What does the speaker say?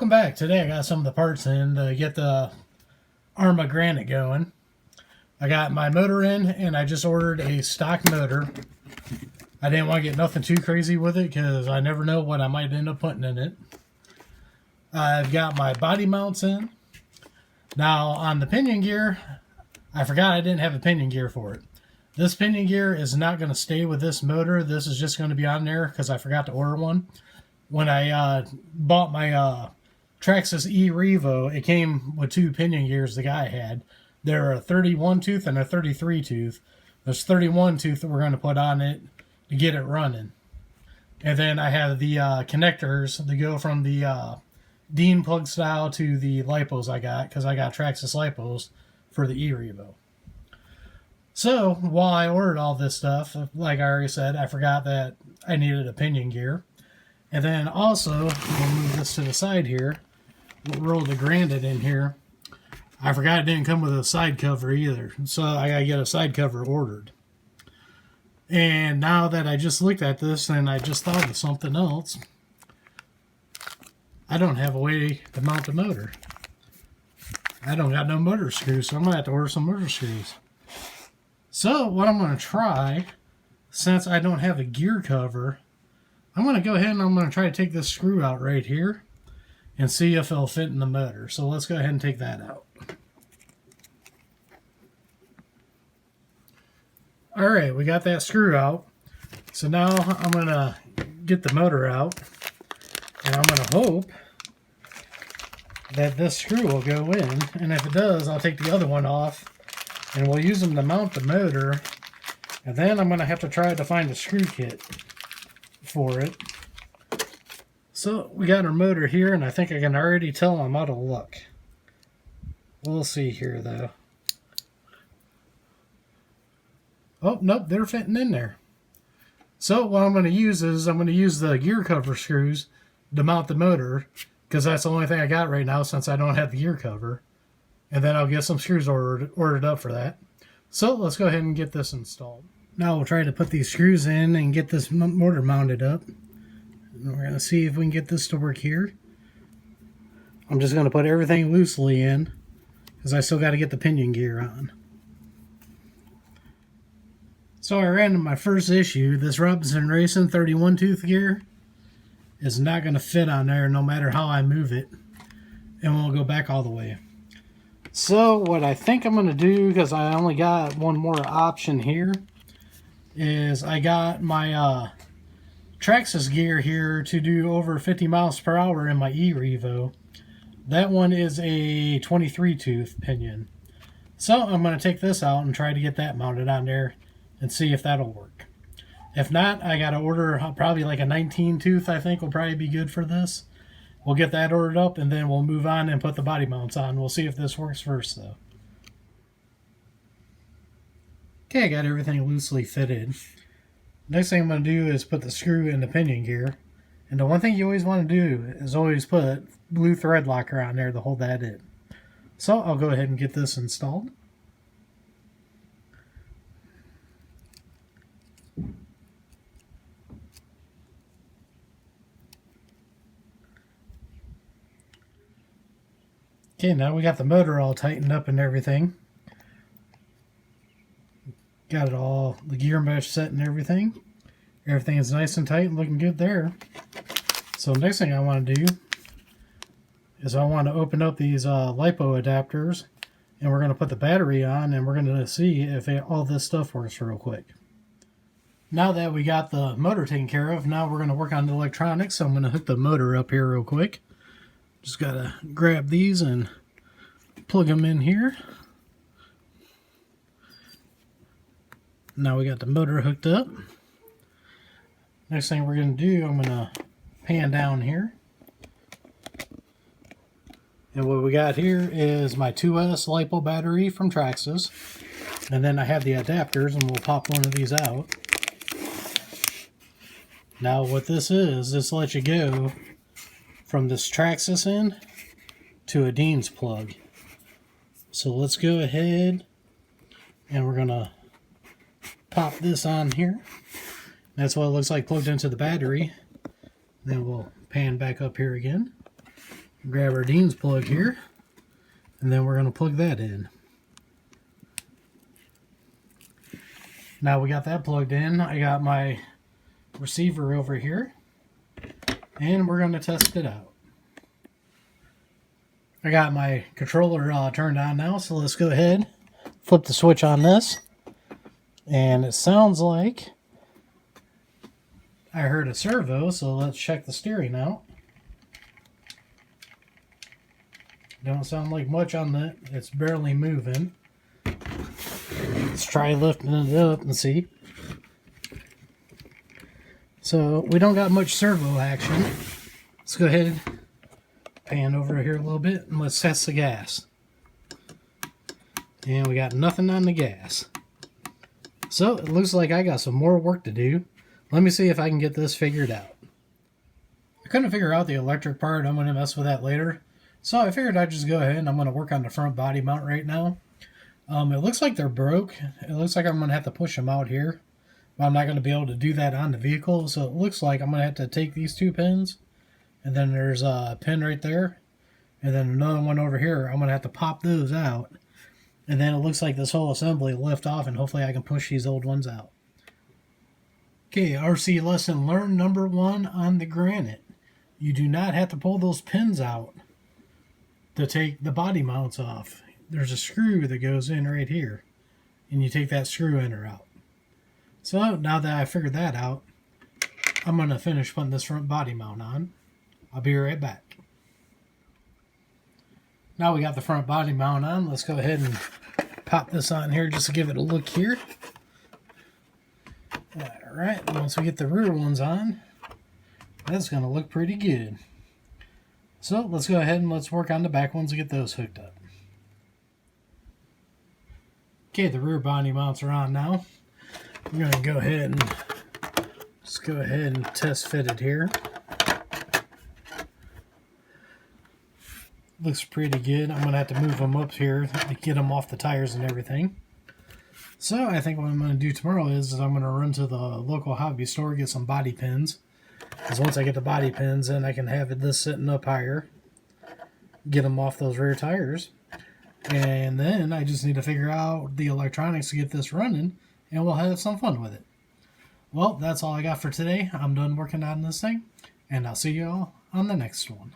Welcome back. Today I got some of the parts in to get the Arrma Granite going. I got my motor in and I just ordered a stock motor. I didn't want to get nothing too crazy with it because I never know what I might end up putting in it. I've got my body mounts in. Now on the pinion gear, I forgot I didn't have a pinion gear for it. This pinion gear is not going to stay with this motor. This is just going to be on there because I forgot to order one. When I bought my Traxxas E-Revo, it came with two pinion gears the guy had. They're a 31 tooth and a 33 tooth. There's 31 tooth that we're going to put on it to get it running. And then I have the connectors that go from the Dean plug style to the lipos I got, because I got Traxxas lipos for the E-Revo. So while I ordered all this stuff, like I already said, I forgot that I needed a pinion gear. And then also, we'll move this to the side here. We'll roll the Granite in here. I forgot it didn't come with a side cover either. So I gotta get a side cover ordered. And now that I just looked at this and I just thought of something else, I don't have a way to mount the motor. I don't got no motor screws, so I'm gonna have to order some motor screws. So what I'm gonna try, since I don't have a gear cover, I'm going to go ahead and I'm going to try to take this screw out right here and see if it'll fit in the motor. So let's go ahead and take that out. Alright, we got that screw out. So now I'm going to get the motor out and I'm going to hope that this screw will go in. And if it does, I'll take the other one off and we'll use them to mount the motor. And then I'm going to have to try to find a screw kit for it. So we got our motor here, and I think I can already tell I'm out of luck. We'll see here though. Oh nope, they're fitting in there. So what I'm going to use is I'm going to use the gear cover screws to mount the motor, because that's the only thing I got right now since I don't have the gear cover. And then I'll get some screws ordered up for that. So let's go ahead and get this installed. Now we'll try to put these screws in and get this motor mounted up. And we're going to see if we can get this to work here. I'm just going to put everything loosely in, because I still got to get the pinion gear on. So I ran into my first issue. This Robinson Racing 31 tooth gear is not going to fit on there no matter how I move it. And we'll go back all the way. So what I think I'm going to do, because I only got one more option here, is I got my Traxxas gear here to do over 50 miles per hour in my E-Revo. That one is a 23 tooth pinion. So I'm going to take this out and try to get that mounted on there and see if that'll work. If not, I got to order probably like a 19 tooth, I think will probably be good for this. We'll get that ordered up and then we'll move on and put the body mounts on. We'll see if this works first though. Okay, I got everything loosely fitted. Next thing I'm going to do is put the screw in the pinion gear. And the one thing you always want to do is always put blue thread locker on there to hold that in. So I'll go ahead and get this installed. Okay, now we got the motor all tightened up and everything. Got it all, the gear mesh set and everything. Everything is nice and tight and looking good there. So next thing I want to do is I want to open up these LiPo adapters, and we're going to put the battery on and we're going to see if all this stuff works real quick. Now that we got the motor taken care of, now we're going to work on the electronics. So I'm going to hook the motor up here real quick. Just got to grab these and plug them in here. Now we got the motor hooked up. Next thing we're going to do, I'm going to pan down here. And what we got here is my 2S LiPo battery from Traxxas. And then I have the adapters, and we'll pop one of these out. Now what this is, this lets you go from this Traxxas end to a Dean's plug. So let's go ahead and we're going to pop this on here. That's what it looks like plugged into the battery. Then we'll pan back up here again. Grab our Dean's plug here, and then we're going to plug that in. Now we got that plugged in. I got my receiver over here, and we're going to test it out. I got my controller turned on now, so let's go ahead, flip the switch on this, and it sounds like I heard a servo, so let's check the steering out. Don't sound like much on that. It's barely moving. Let's try lifting it up and see. So we don't got much servo action. Let's go ahead, pan over here a little bit, and let's test the gas. And we got nothing on the gas. So it looks like I got some more work to do. Let me see if I can get this figured out. I couldn't figure out the electric part. I'm going to mess with that later. So I figured I'd just go ahead and I'm going to work on the front body mount right now. It looks like they're broke. It looks like I'm going to have to push them out here. But I'm not going to be able to do that on the vehicle. So it looks like I'm going to have to take these two pins. And then there's a pin right there. And then another one over here. I'm going to have to pop those out. And then it looks like this whole assembly will lift off. And hopefully I can push these old ones out. Okay, RC lesson learned number 1 on the Granite. You do not have to pull those pins out to take the body mounts off. There's a screw that goes in right here, and you take that screw inner out. So now that I figured that out, I'm going to finish putting this front body mount on. I'll be right back. Now we got the front body mount on. Let's go ahead and pop this on here just to give it a look here. Alright, once we get the rear ones on, that's going to look pretty good. So let's go ahead and let's work on the back ones and get those hooked up. Okay, the rear body mounts are on now. We're going to go ahead and just go ahead and test fit it here. Looks pretty good. I'm going to have to move them up here to get them off the tires and everything. So I think what I'm going to do tomorrow is I'm going to run to the local hobby store, get some body pins. Because once I get the body pins in, I can have this sitting up higher, get them off those rear tires. And then I just need to figure out the electronics to get this running, and we'll have some fun with it. Well, that's all I got for today. I'm done working on this thing, and I'll see you all on the next one.